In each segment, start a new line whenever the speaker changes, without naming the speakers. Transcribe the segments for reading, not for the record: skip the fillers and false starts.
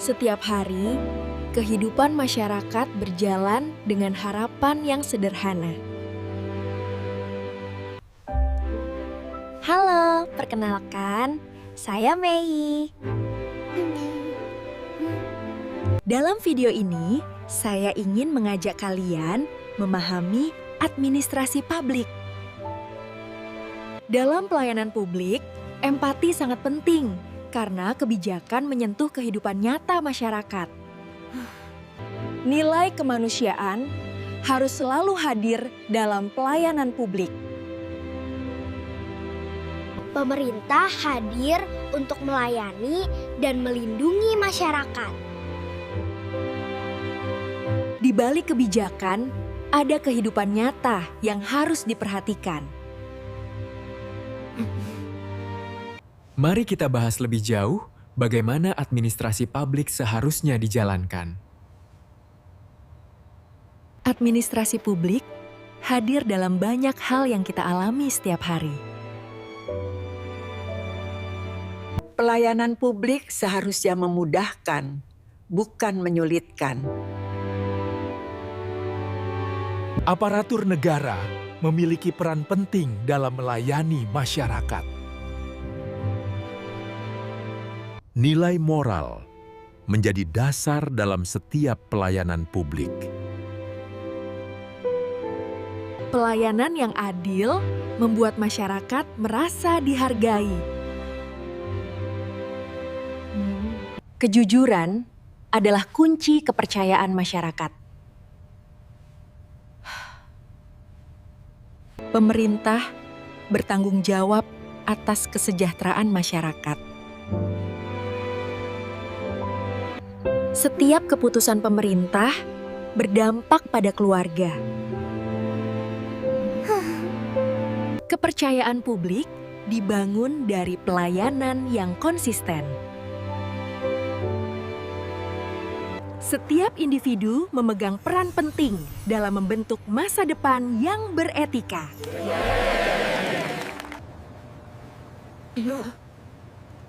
Setiap hari, kehidupan masyarakat berjalan dengan harapan yang sederhana. Halo, perkenalkan, saya Mei. Dalam video ini, saya ingin mengajak kalian memahami administrasi publik. Dalam pelayanan publik, empati sangat penting karena kebijakan menyentuh kehidupan nyata masyarakat. Nilai kemanusiaan harus selalu hadir dalam pelayanan publik.
Pemerintah hadir untuk melayani dan melindungi masyarakat.
Di balik kebijakan, ada kehidupan nyata yang harus diperhatikan.
Mari kita bahas lebih jauh bagaimana administrasi publik seharusnya dijalankan.
Administrasi publik hadir dalam banyak hal yang kita alami setiap hari.
Pelayanan publik seharusnya memudahkan, bukan menyulitkan.
Aparatur negara memiliki peran penting dalam melayani masyarakat. Nilai moral menjadi dasar dalam setiap pelayanan publik.
Pelayanan yang adil membuat masyarakat merasa dihargai. Kejujuran adalah kunci kepercayaan masyarakat. Pemerintah bertanggung jawab atas kesejahteraan masyarakat. Setiap keputusan pemerintah berdampak pada keluarga. Kepercayaan publik dibangun dari pelayanan yang konsisten. Setiap individu memegang peran penting dalam membentuk masa depan yang beretika.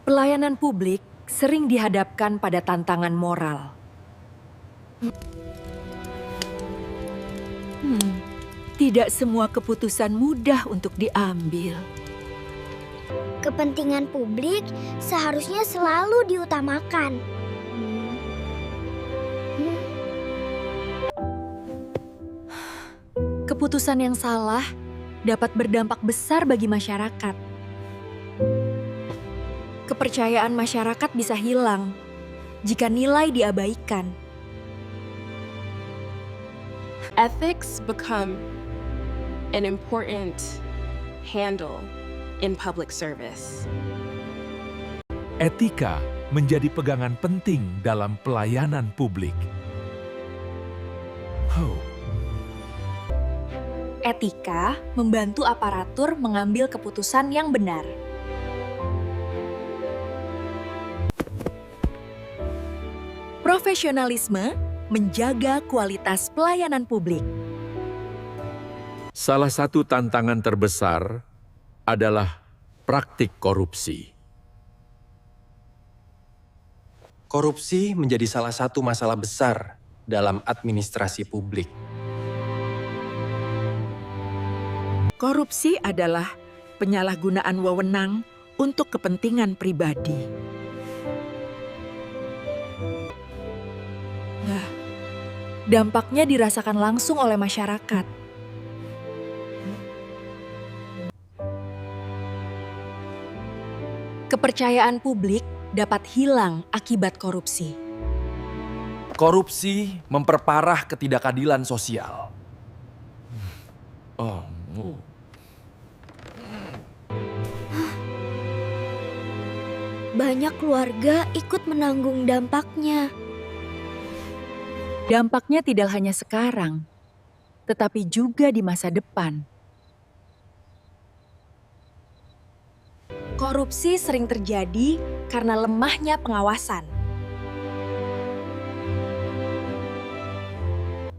Pelayanan publik sering dihadapkan pada tantangan moral. Tidak semua keputusan mudah untuk diambil.
Kepentingan publik seharusnya selalu diutamakan.
Keputusan yang salah dapat berdampak besar bagi masyarakat. Kepercayaan masyarakat bisa hilang jika nilai diabaikan.
Ethics become an important handle in public service.
Etika menjadi pegangan penting dalam pelayanan publik.
Etika membantu aparatur mengambil keputusan yang benar. Profesionalisme menjaga kualitas pelayanan publik.
Salah satu tantangan terbesar adalah praktik korupsi.
Korupsi menjadi salah satu masalah besar dalam administrasi publik.
Korupsi adalah penyalahgunaan wewenang untuk kepentingan pribadi.
Dampaknya dirasakan langsung oleh masyarakat. Kepercayaan publik dapat hilang akibat korupsi.
Korupsi memperparah ketidakadilan sosial.
Banyak keluarga ikut menanggung dampaknya.
Dampaknya tidak hanya sekarang, tetapi juga di masa depan. Korupsi sering terjadi karena lemahnya pengawasan.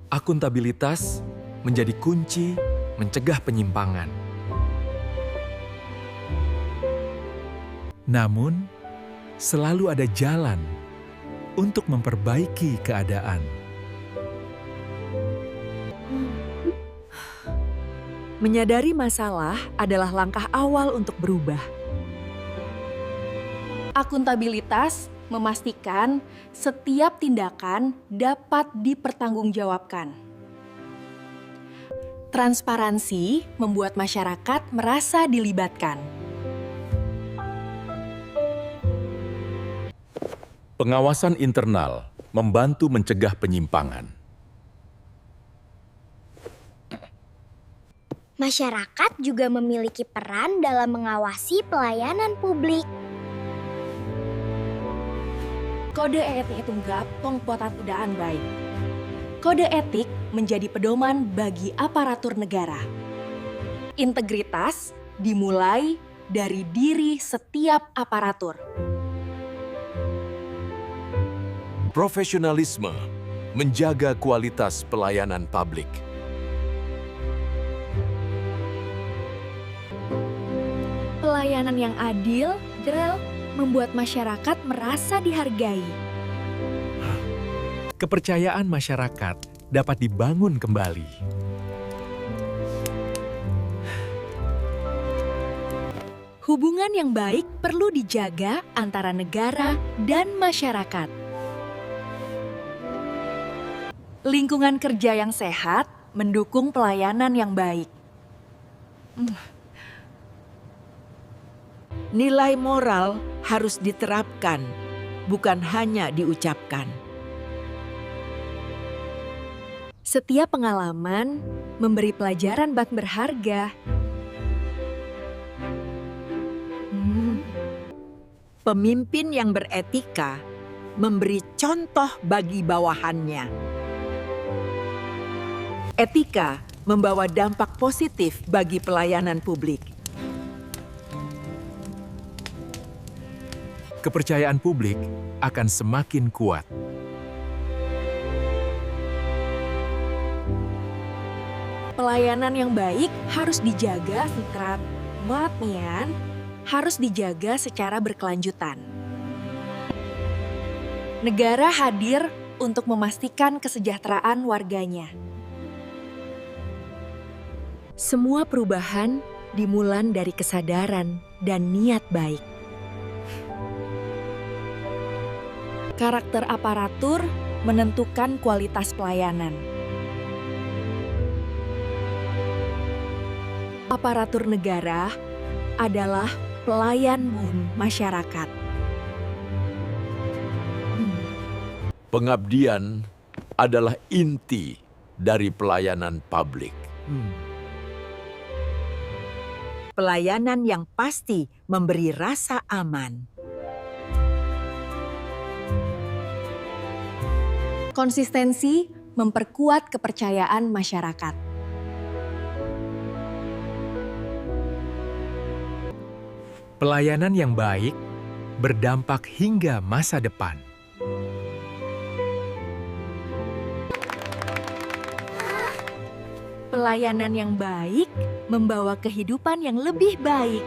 Akuntabilitas menjadi kunci mencegah penyimpangan.
Namun, selalu ada jalan untuk memperbaiki keadaan.
Menyadari masalah adalah langkah awal untuk berubah.
Akuntabilitas memastikan setiap tindakan dapat dipertanggungjawabkan. Transparansi membuat masyarakat merasa dilibatkan.
Pengawasan internal membantu mencegah penyimpangan.
Masyarakat juga memiliki peran dalam mengawasi pelayanan publik.
Kode etik itu gapong pota tidaan baik. Kode etik menjadi pedoman bagi aparatur negara. Integritas dimulai dari diri setiap aparatur.
Profesionalisme menjaga kualitas pelayanan publik.
Pelayanan yang adil, membuat masyarakat merasa dihargai.
Kepercayaan masyarakat dapat dibangun kembali.
Hubungan yang baik perlu dijaga antara negara dan masyarakat. Lingkungan kerja yang sehat mendukung pelayanan yang baik.
Nilai moral harus diterapkan, bukan hanya diucapkan.
Setiap pengalaman memberi pelajaran berharga.
Pemimpin yang beretika memberi contoh bagi bawahannya. Etika membawa dampak positif bagi pelayanan publik.
Kepercayaan publik akan semakin kuat.
Pelayanan yang baik harus dijaga harus dijaga secara berkelanjutan. Negara hadir untuk memastikan kesejahteraan warganya. Semua perubahan dimulai dari kesadaran dan niat baik. Karakter aparatur menentukan kualitas pelayanan. Aparatur negara adalah pelayan masyarakat.
Pengabdian adalah inti dari pelayanan publik.
Pelayanan yang pasti memberi rasa aman.
Konsistensi memperkuat kepercayaan masyarakat.
Pelayanan yang baik berdampak hingga masa depan.
Pelayanan yang baik membawa kehidupan yang lebih baik.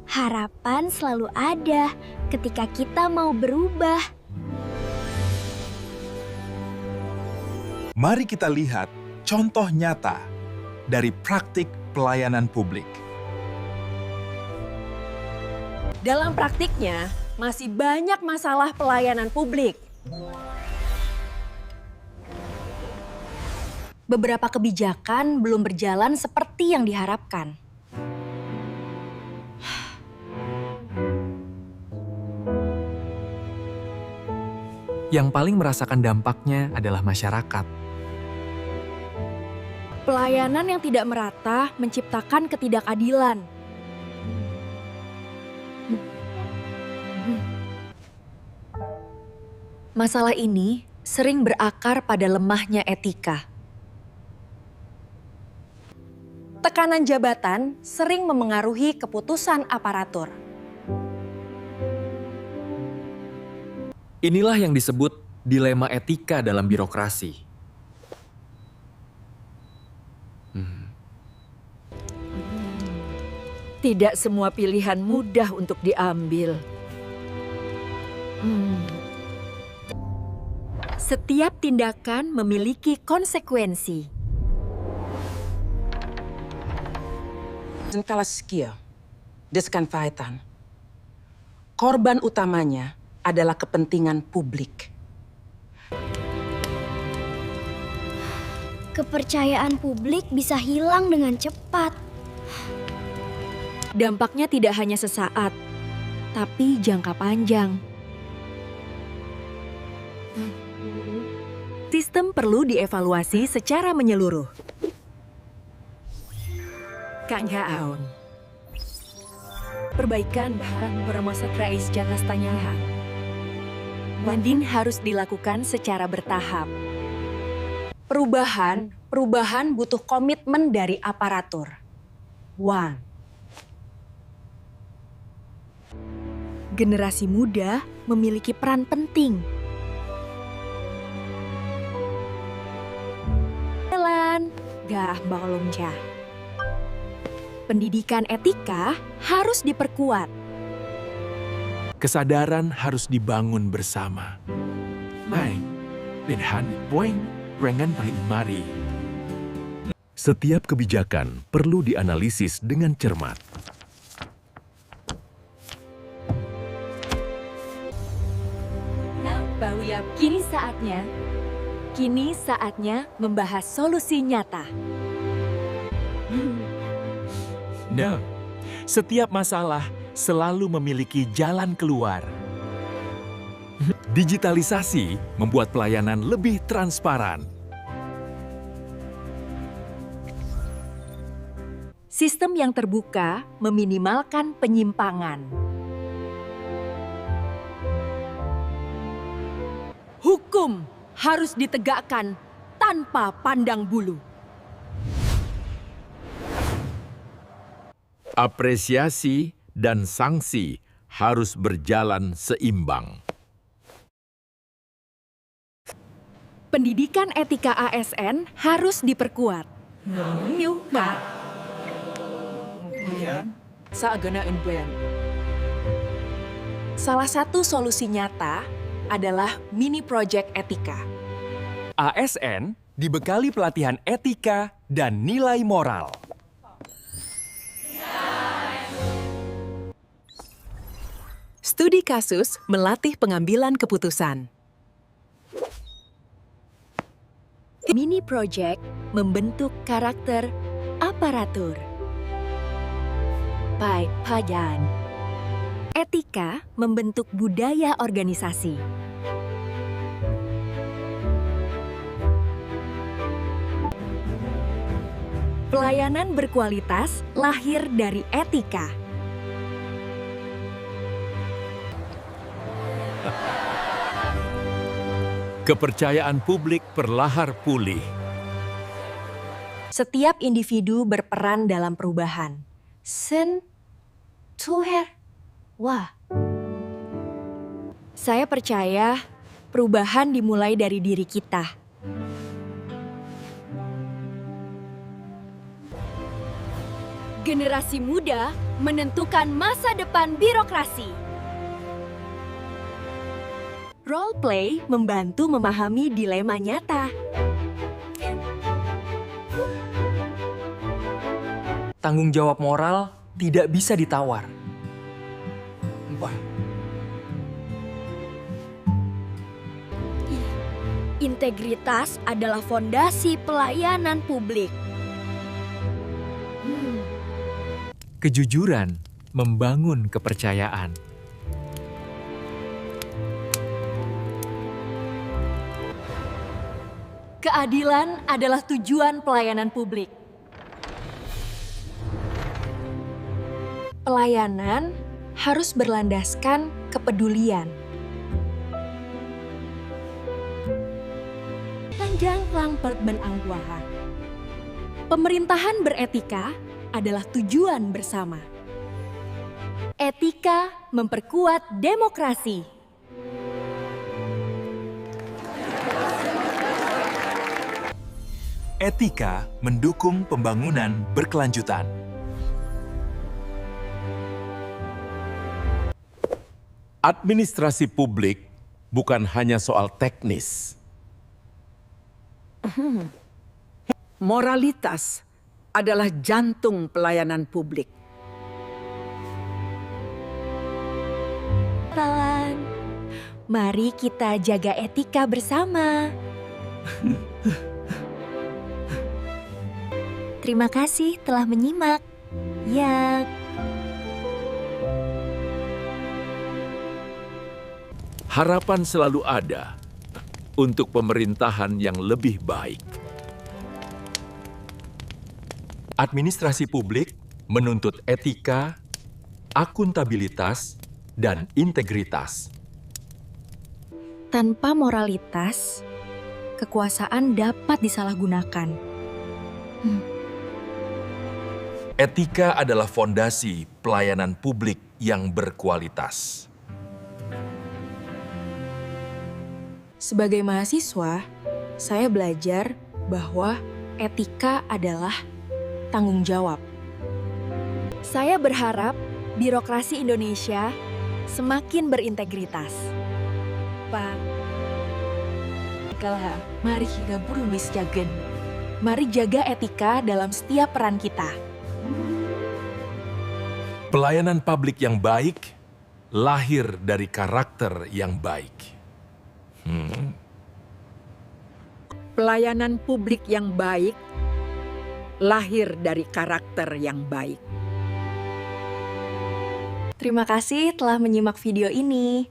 Harapan selalu ada ketika kita mau berubah.
Mari kita lihat contoh nyata dari praktik pelayanan publik.
Dalam praktiknya, masih banyak masalah pelayanan publik. Beberapa kebijakan belum berjalan seperti yang diharapkan.
Yang paling merasakan dampaknya adalah masyarakat.
Pelayanan yang tidak merata menciptakan ketidakadilan. Masalah ini sering berakar pada lemahnya etika. Tekanan jabatan sering memengaruhi keputusan aparatur.
Inilah yang disebut dilema etika dalam birokrasi.
Tidak semua pilihan mudah untuk diambil.
Setiap tindakan memiliki konsekuensi.
Sekia, deskanfaitan. Korban utamanya adalah kepentingan publik.
Kepercayaan publik bisa hilang dengan cepat.
Dampaknya tidak hanya sesaat, tapi jangka panjang. Sistem perlu dievaluasi secara menyeluruh.
Kak Aun.
Perbaikan bahan bermaksud Rais Jaka Stanyaha. Banding harus dilakukan secara bertahap.
Perubahan butuh komitmen dari aparatur. One.
Generasi muda memiliki peran penting. Gah Balongja. Pendidikan etika harus diperkuat.
Kesadaran harus dibangun bersama. Hai, Pinhan Boing, Rengan Mari.
Setiap kebijakan perlu dianalisis dengan cermat.
Bahwa kini saatnya membahas solusi nyata.
No, setiap masalah selalu memiliki jalan keluar.
Digitalisasi membuat pelayanan lebih transparan.
Sistem yang terbuka meminimalkan penyimpangan. Hukum harus ditegakkan tanpa pandang bulu.
Apresiasi dan sanksi harus berjalan seimbang.
Pendidikan etika ASN harus diperkuat. Salah satu solusi nyata adalah mini project etika.
ASN dibekali pelatihan etika dan nilai moral.
Studi kasus melatih pengambilan keputusan.
Mini project membentuk karakter aparatur. Pajan. Etika membentuk budaya organisasi. Pelayanan berkualitas lahir dari etika.
Kepercayaan publik perlahan pulih.
Setiap individu berperan dalam perubahan. Wah. Saya percaya perubahan dimulai dari diri kita. Generasi muda menentukan masa depan birokrasi. Role play membantu memahami dilema nyata.
Tanggung jawab moral tidak bisa ditawar.
Integritas adalah fondasi pelayanan publik.
Kejujuran membangun kepercayaan.
Keadilan adalah tujuan pelayanan publik. Pelayanan harus berlandaskan kepedulian. Tanjang langpert benangguahan. Pemerintahan beretika adalah tujuan bersama. Etika memperkuat demokrasi.
Etika mendukung pembangunan berkelanjutan.
Administrasi publik bukan hanya soal teknis,
Moralitas adalah jantung pelayanan publik.
Talan, mari kita jaga etika bersama.
Terima kasih telah menyimak. Ya.
Harapan selalu ada untuk pemerintahan yang lebih baik.
Administrasi publik menuntut etika, akuntabilitas, dan integritas.
Tanpa moralitas, kekuasaan dapat disalahgunakan.
Etika adalah fondasi pelayanan publik yang berkualitas.
Sebagai mahasiswa, saya belajar bahwa etika adalah tanggung jawab. Saya berharap birokrasi Indonesia semakin berintegritas. Pak, kalah, mari kita berumis jagen. Mari jaga etika dalam setiap peran kita.
Pelayanan publik yang baik lahir dari karakter yang baik.
Pelayanan publik yang baik lahir dari karakter yang baik.
Terima kasih telah menyimak video ini.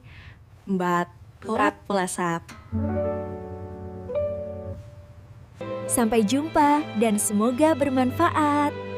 Mbak Turat Pelasap.
Sampai jumpa dan semoga bermanfaat.